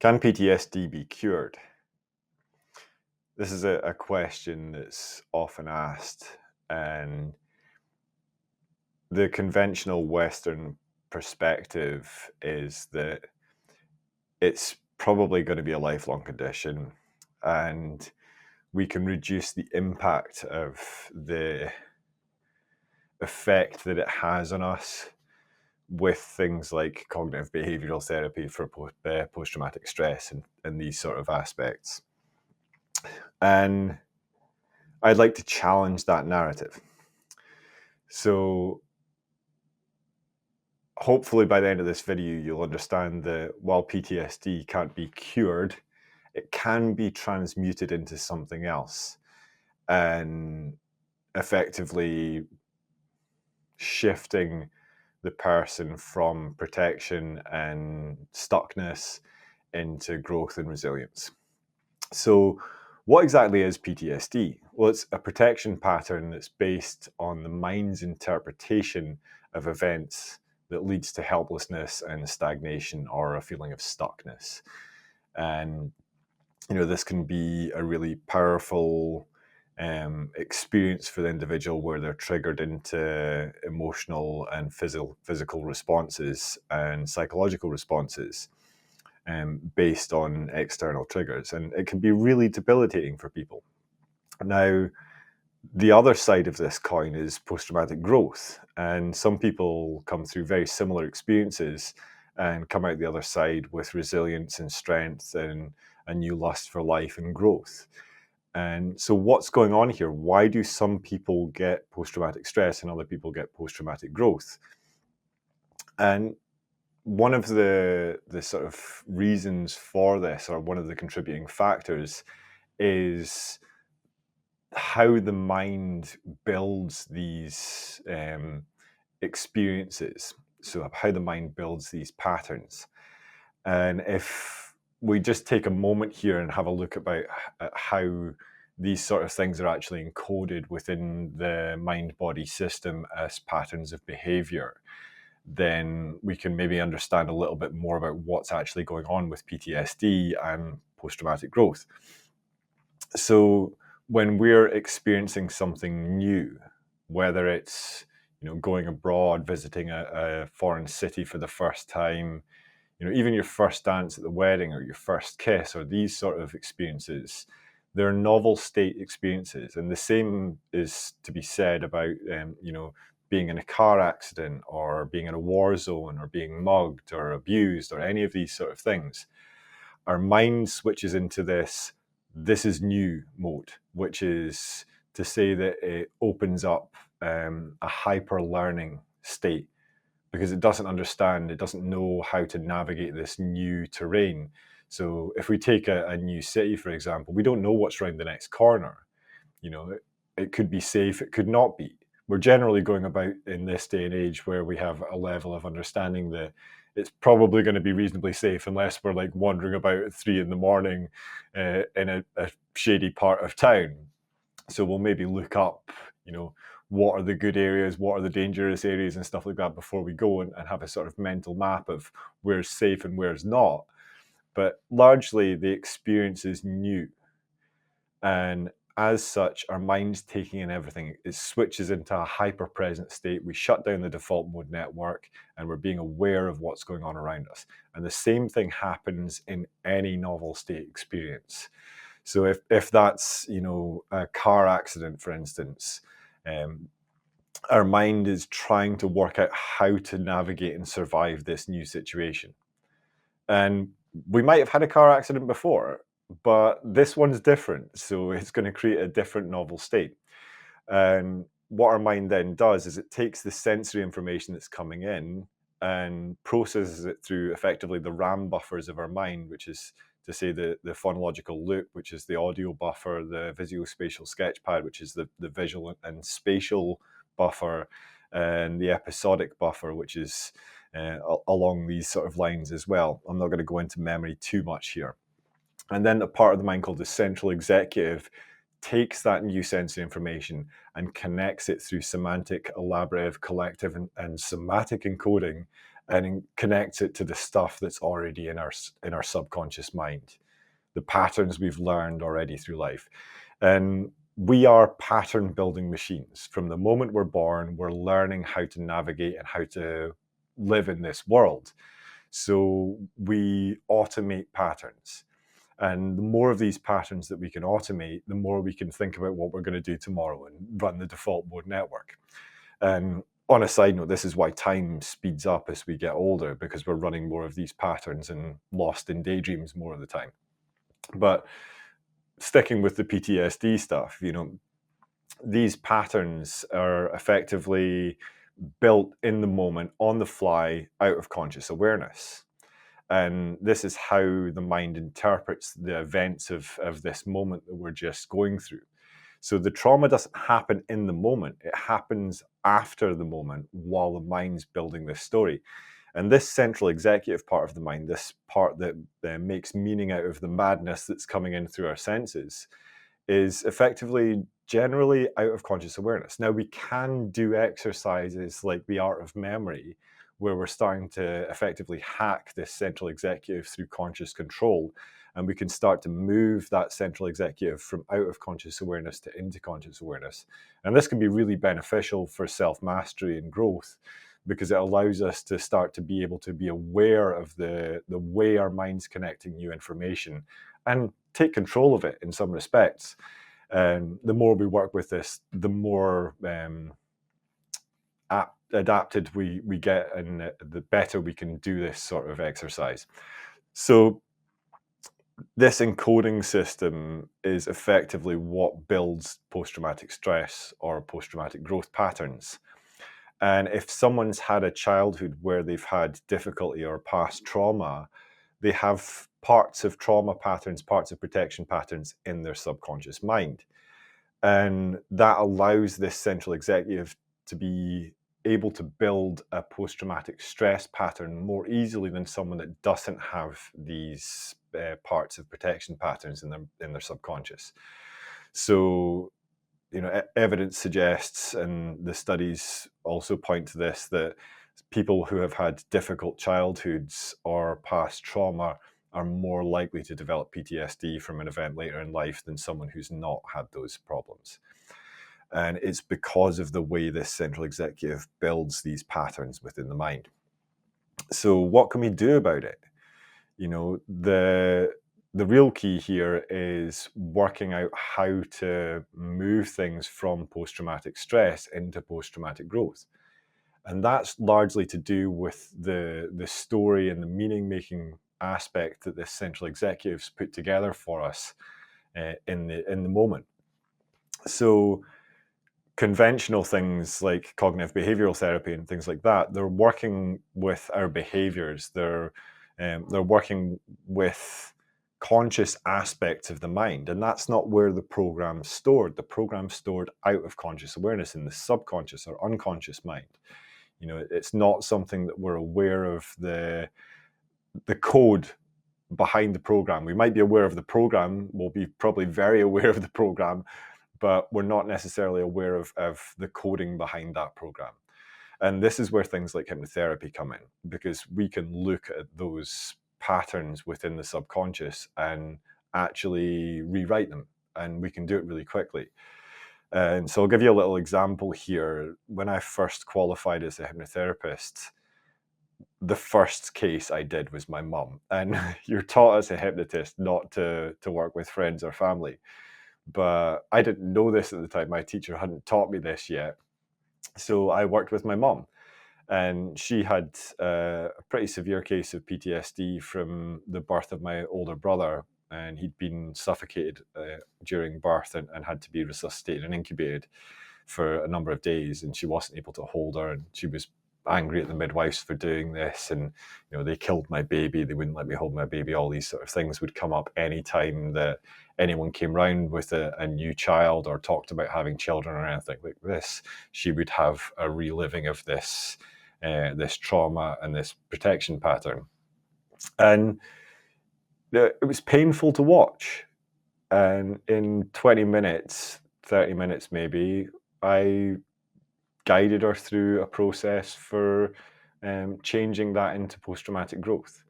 Can PTSD be cured? This is a question that's often asked, and the conventional Western perspective is that it's probably going to be a lifelong condition, and we can reduce the impact of the effect that it has on us with things like cognitive behavioral therapy for post-traumatic stress and these sort of aspects. And I'd like to challenge that narrative. So hopefully by the end of this video, you'll understand that while PTSD can't be cured, it can be transmuted into something else and effectively shifting the person from protection and stuckness into growth and resilience. So what exactly is PTSD? Well, it's a protection pattern that's based on the mind's interpretation of events that leads to helplessness and stagnation or a feeling of stuckness. And, this can be a really powerful experience for the individual where they're triggered into emotional and physical responses and psychological responses based on external triggers. And it can be really debilitating for people. Now, the other side of this coin is post-traumatic growth. And some people come through very similar experiences and come out the other side with resilience and strength and a new lust for life and growth. And so what's going on here? Why do some people get post-traumatic stress and other people get post-traumatic growth? And one of the sort of reasons for this, or one of the contributing factors, is how the mind builds these experiences. So how the mind builds these patterns. And if we just take a moment here and have a look at how these sort of things are actually encoded within the mind-body system as patterns of behavior, then we can maybe understand a little bit more about what's actually going on with PTSD and post-traumatic growth. So when we're experiencing something new, whether it's going abroad, visiting a foreign city for the first time, even your first dance at the wedding or your first kiss or these sort of experiences, they're novel state experiences. And the same is to be said about, being in a car accident or being in a war zone or being mugged or abused or any of these sort of things. Our mind switches into this is new mode, which is to say that it opens up a hyper learning state because it doesn't understand, it doesn't know how to navigate this new terrain. So if we take a new city, for example, we don't know what's around the next corner. It could be safe, it could not be. We're generally going about in this day and age where we have a level of understanding that it's probably going to be reasonably safe unless we're like wandering about at 3 a.m. In a shady part of town. So we'll maybe look up, what are the good areas, what are the dangerous areas and stuff like that before we go and have a sort of mental map of where's safe and where's not. But largely the experience is new. And as such, our mind's taking in everything. It switches into a hyper-present state. We shut down the default mode network and we're being aware of what's going on around us. And the same thing happens in any novel state experience. So if that's, a car accident, for instance, our mind is trying to work out how to navigate and survive this new situation. And we might have had a car accident before, but this one's different. So it's going to create a different novel state. And what our mind then does is it takes the sensory information that's coming in and processes it through effectively the RAM buffers of our mind, which is to say the phonological loop, which is the audio buffer, the visuospatial sketchpad, which is the visual and spatial buffer, and the episodic buffer, which is along these sort of lines as well. I'm not going to go into memory too much here. And then the part of the mind called the central executive takes that new sensory information and connects it through semantic, elaborative, collective, and somatic encoding and connects it to the stuff that's already in our subconscious mind, the patterns we've learned already through life. And we are pattern building machines. From the moment we're born, we're learning how to navigate and how to live in this world. So we automate patterns. And the more of these patterns that we can automate, the more we can think about what we're going to do tomorrow and run the default mode network. And on a side note, this is why time speeds up as we get older, because we're running more of these patterns and lost in daydreams more of the time. But sticking with the PTSD stuff, these patterns are effectively built in the moment, on the fly, out of conscious awareness. And this is how the mind interprets the events of this moment that we're just going through. So the trauma doesn't happen in the moment, it happens after the moment while the mind's building this story. And this central executive part of the mind, this part that makes meaning out of the madness that's coming in through our senses, is effectively generally out of conscious awareness. Now, we can do exercises like the art of memory, where we're starting to effectively hack this central executive through conscious control. And we can start to move that central executive from out of conscious awareness to into conscious awareness. And this can be really beneficial for self-mastery and growth, because it allows us to start to be able to be aware of the way our mind's connecting new information and take control of it in some respects. And the more we work with this, the more adapted we get, and the better we can do this sort of exercise. So this encoding system is effectively what builds post-traumatic stress or post-traumatic growth patterns. And if someone's had a childhood where they've had difficulty or past trauma, they have parts of trauma patterns, parts of protection patterns in their subconscious mind. And that allows this central executive to be able to build a post-traumatic stress pattern more easily than someone that doesn't have these parts of protection patterns in their subconscious. So, evidence suggests, and the studies also point to this, that people who have had difficult childhoods or past trauma are more likely to develop PTSD from an event later in life than someone who's not had those problems. And it's because of the way this central executive builds these patterns within the mind. So what can we do about it? The real key here is working out how to move things from post-traumatic stress into post-traumatic growth. And that's largely to do with the story and the meaning-making aspect that this central executive's put together for us in the moment. So conventional things like cognitive behavioral therapy and things like that, they're working with our behaviors. They're working with conscious aspects of the mind, and that's not where the program's stored. The program's stored out of conscious awareness in the subconscious or unconscious mind. It's not something that we're aware of the code behind the program. We might be aware of the program, we'll be probably very aware of the program, but we're not necessarily aware of the coding behind that program. And this is where things like hypnotherapy come in, because we can look at those patterns within the subconscious and actually rewrite them, and we can do it really quickly. And so I'll give you a little example here. When I first qualified as a hypnotherapist, the first case I did was my mum. And you're taught as a hypnotist not to work with friends or family. But I didn't know this at the time. My teacher hadn't taught me this yet. So I worked with my mum. And she had a pretty severe case of PTSD from the birth of my older brother. And he'd been suffocated during birth and had to be resuscitated and incubated for a number of days. And she wasn't able to hold her. And she was angry at the midwives for doing this. And, they killed my baby. They wouldn't let me hold my baby. All these sort of things would come up anytime that anyone came round with a new child or talked about having children or anything like this. She would have a reliving of this trauma and this protection pattern. And it was painful to watch. And in 20 minutes, 30 minutes maybe, I guided her through a process for changing that into post-traumatic growth.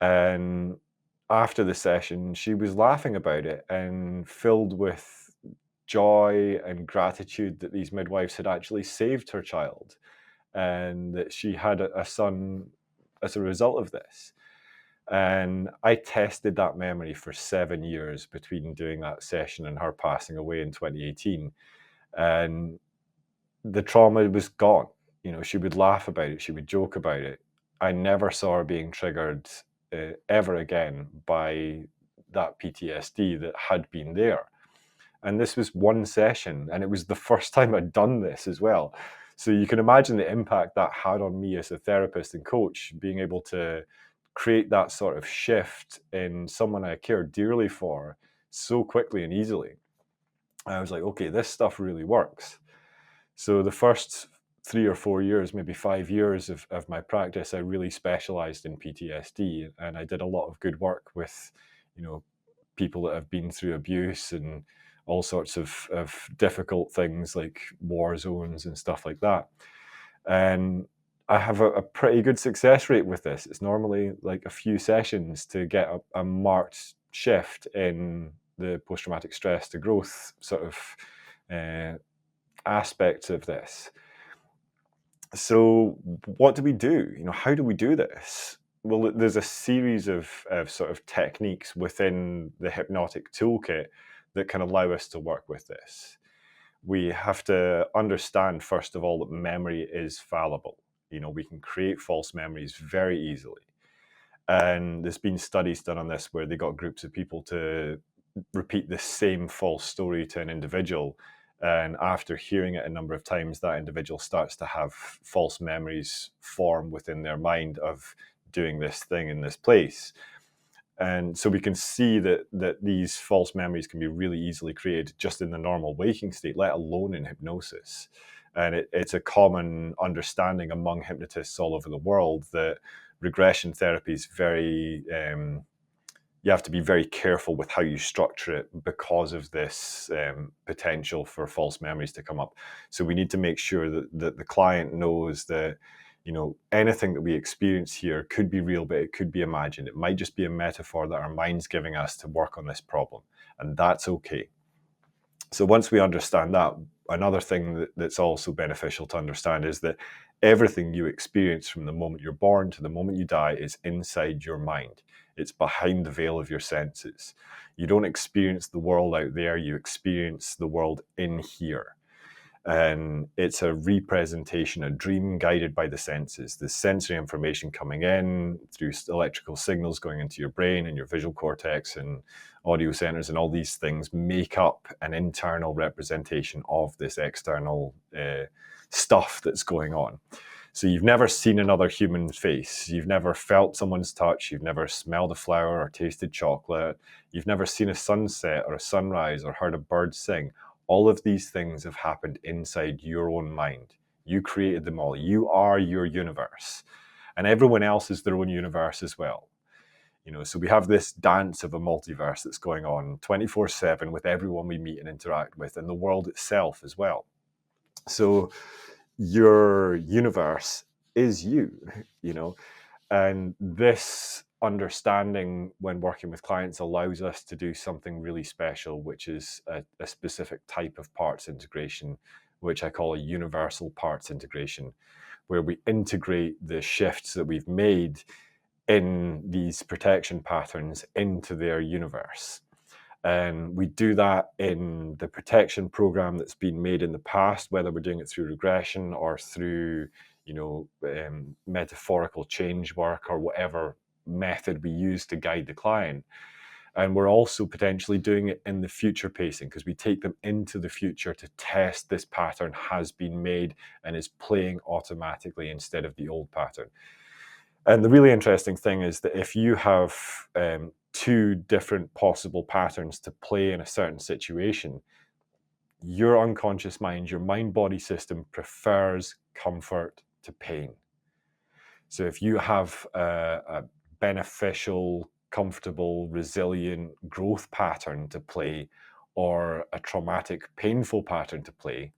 And after the session, she was laughing about it and filled with joy and gratitude that these midwives had actually saved her child and that she had a son as a result of this. And I tested that memory for 7 years between doing that session and her passing away in 2018. And the trauma was gone. She would laugh about it, she would joke about it. I never saw her being triggered ever again by that PTSD that had been there. And this was one session, and it was the first time I'd done this as well. So you can imagine the impact that had on me as a therapist and coach, being able to create that sort of shift in someone I care dearly for so quickly and easily. I was like, okay, this stuff really works. So the first 3 or 4 years, maybe 5 years of my practice, I really specialized in PTSD, and I did a lot of good work with, people that have been through abuse and all sorts of difficult things like war zones and stuff like that. And I have a pretty good success rate with this. It's normally like a few sessions to get a marked shift in the post-traumatic stress to growth sort of aspects of this. So what do we do? How do we do this? Well, there's a series of sort of techniques within the hypnotic toolkit that can allow us to work with this. We have to understand, first of all, that memory is fallible. We can create false memories very easily. And there's been studies done on this where they got groups of people to repeat the same false story to an individual. And after hearing it a number of times, that individual starts to have false memories form within their mind of doing this thing in this place. And so we can see that these false memories can be really easily created just in the normal waking state, let alone in hypnosis. And it's a common understanding among hypnotists all over the world that regression therapy is very you have to be very careful with how you structure it because of this potential for false memories to come up. So we need to make sure that the client knows that anything that we experience here could be real, but it could be imagined. It might just be a metaphor that our mind's giving us to work on this problem, and that's okay. So once we understand that, another thing that's also beneficial to understand is that everything you experience from the moment you're born to the moment you die is inside your mind. It's behind the veil of your senses. You don't experience the world out there, you experience the world in here. And it's a representation, a dream guided by the senses. The sensory information coming in through electrical signals going into your brain and your visual cortex and audio centers, and all these things make up an internal representation of this external stuff that's going on. So you've never seen another human face. You've never felt someone's touch. You've never smelled a flower or tasted chocolate. You've never seen a sunset or a sunrise or heard a bird sing. All of these things have happened inside your own mind. You created them all. You are your universe. And everyone else is their own universe as well. So we have this dance of a multiverse that's going on 24/7 with everyone we meet and interact with, and the world itself as well. So your universe is you, and this understanding when working with clients allows us to do something really special, which is a specific type of parts integration, which I call a universal parts integration, where we integrate the shifts that we've made in these protection patterns into their universe. And we do that in the protection program that's been made in the past, whether we're doing it through regression or through, metaphorical change work or whatever method we use to guide the client. And we're also potentially doing it in the future pacing because we take them into the future to test this pattern has been made and is playing automatically instead of the old pattern. And the really interesting thing is that if you have two different possible patterns to play in a certain situation, your unconscious mind, your mind-body system prefers comfort to pain. So if you have a beneficial, comfortable, resilient growth pattern to play or a traumatic, painful pattern to play,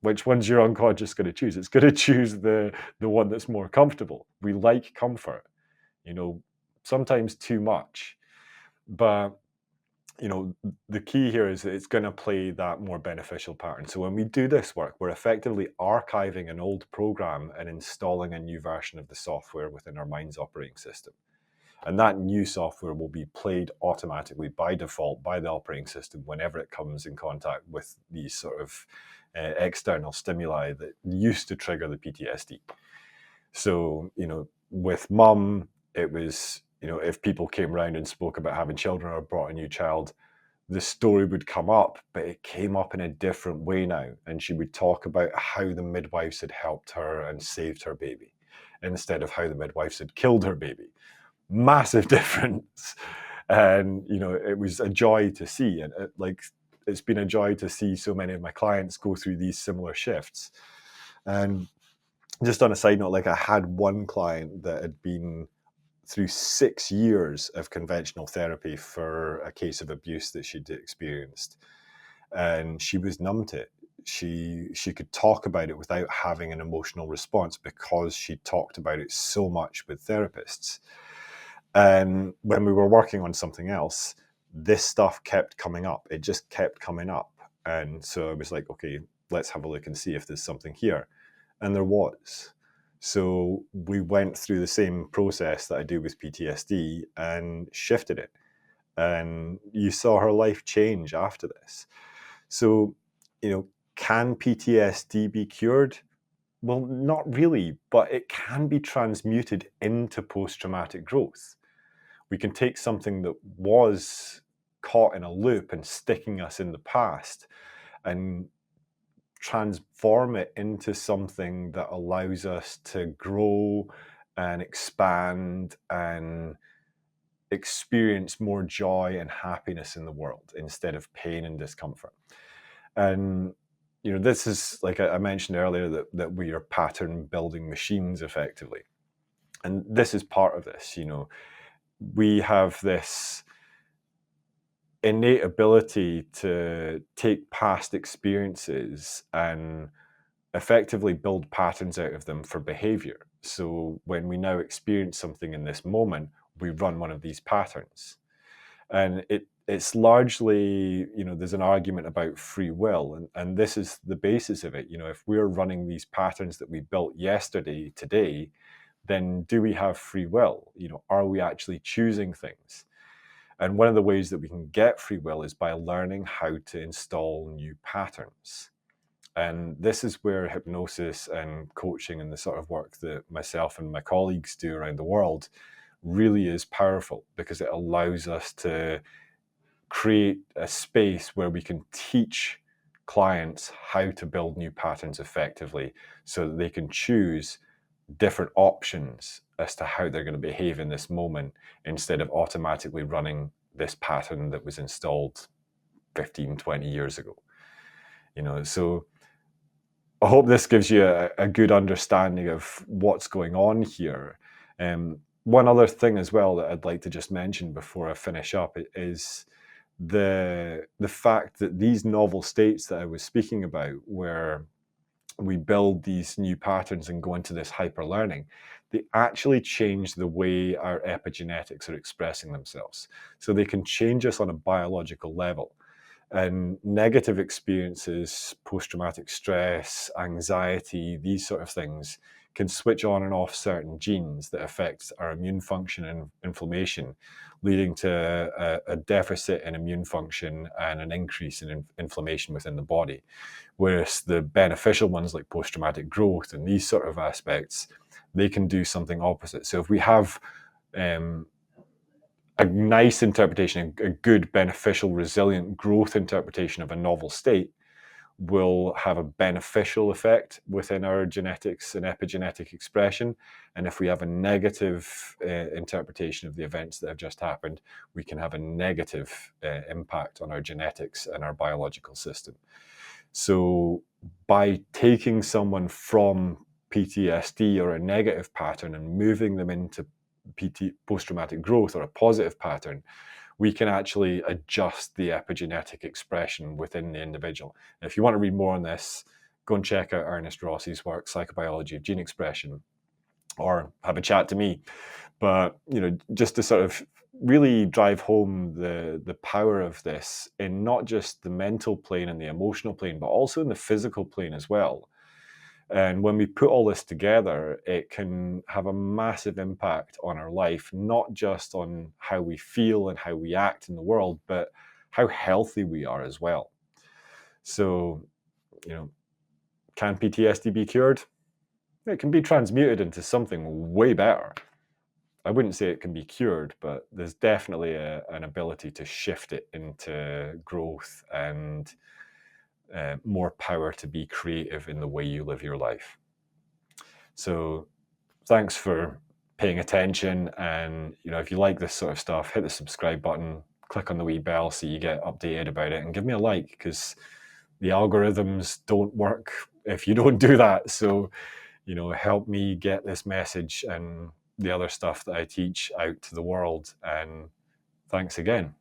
which one's your unconscious going to choose? It's going to choose the one that's more comfortable. We like comfort, sometimes too much. But the key here is that it's going to play that more beneficial pattern. So when we do this work, we're effectively archiving an old program and installing a new version of the software within our mind's operating system. And that new software will be played automatically by default by the operating system whenever it comes in contact with these sort of external stimuli that used to trigger the PTSD. So, with mum, it was, if people came around and spoke about having children or brought a new child, the story would come up, but it came up in a different way now. And she would talk about how the midwives had helped her and saved her baby, instead of how the midwives had killed her baby. Massive difference. And, it was a joy to see. And it's been a joy to see so many of my clients go through these similar shifts. And just on a side note, I had one client that had been through 6 years of conventional therapy for a case of abuse that she'd experienced. And she was numb to it. She could talk about it without having an emotional response because she talked about it so much with therapists. And when we were working on something else, this stuff kept coming up. It just kept coming up. And so I was like, okay, let's have a look and see if there's something here. And there was. So we went through the same process that I do with PTSD and shifted it. And you saw her life change after this. So, can PTSD be cured? Well, not really, but it can be transmuted into post-traumatic growth. We can take something that was caught in a loop and sticking us in the past and transform it into something that allows us to grow and expand and experience more joy and happiness in the world instead of pain and discomfort. And this is, like I mentioned earlier, that we are pattern building machines effectively, and this is part of this. We have this innate ability to take past experiences and effectively build patterns out of them for behavior. So when we now experience something in this moment, we run one of these patterns. And it's largely, there's an argument about free will, and this is the basis of it. If we're running these patterns that we built yesterday, today, then do we have free will? Are we actually choosing things? And one of the ways that we can get free will is by learning how to install new patterns. And this is where hypnosis and coaching and the sort of work that myself and my colleagues do around the world really is powerful, because it allows us to create a space where we can teach clients how to build new patterns effectively so that they can choose different options as to how they're going to behave in this moment, instead of automatically running this pattern that was installed 15, 20 years ago. So I hope this gives you a good understanding of what's going on here. One other thing as well that I'd like to just mention before I finish up is the fact that these novel states that I was speaking about, where we build these new patterns and go into this hyper learning, they actually change the way our epigenetics are expressing themselves. So they can change us on a biological level. And negative experiences, post-traumatic stress, anxiety, these sort of things can switch on and off certain genes that affect our immune function and inflammation, leading to a deficit in immune function and an increase in inflammation within the body. Whereas the beneficial ones, like post-traumatic growth and these sort of aspects, they can do something opposite. So if we have a nice interpretation, a good, beneficial, resilient growth interpretation of a novel state, will have a beneficial effect within our genetics and epigenetic expression. And if we have a negative interpretation of the events that have just happened, we can have a negative impact on our genetics and our biological system. So by taking someone from PTSD or a negative pattern and moving them into post-traumatic growth or a positive pattern, we can actually adjust the epigenetic expression within the individual. And if you want to read more on this, go and check out Ernest Rossi's work, Psychobiology of Gene Expression, or have a chat to me. But, just to sort of really drive home the power of this in not just the mental plane and the emotional plane, but also in the physical plane as well. And when we put all this together, it can have a massive impact on our life, not just on how we feel and how we act in the world, but how healthy we are as well. So, can PTSD be cured? It can be transmuted into something way better. I wouldn't say it can be cured, but there's definitely an ability to shift it into growth and more power to be creative in the way you live your life. So thanks for paying attention. And, if you like this sort of stuff, hit the subscribe button, click on the wee bell so you get updated about it, and give me a like, because the algorithms don't work if you don't do that. So, help me get this message and the other stuff that I teach out to the world. And thanks again.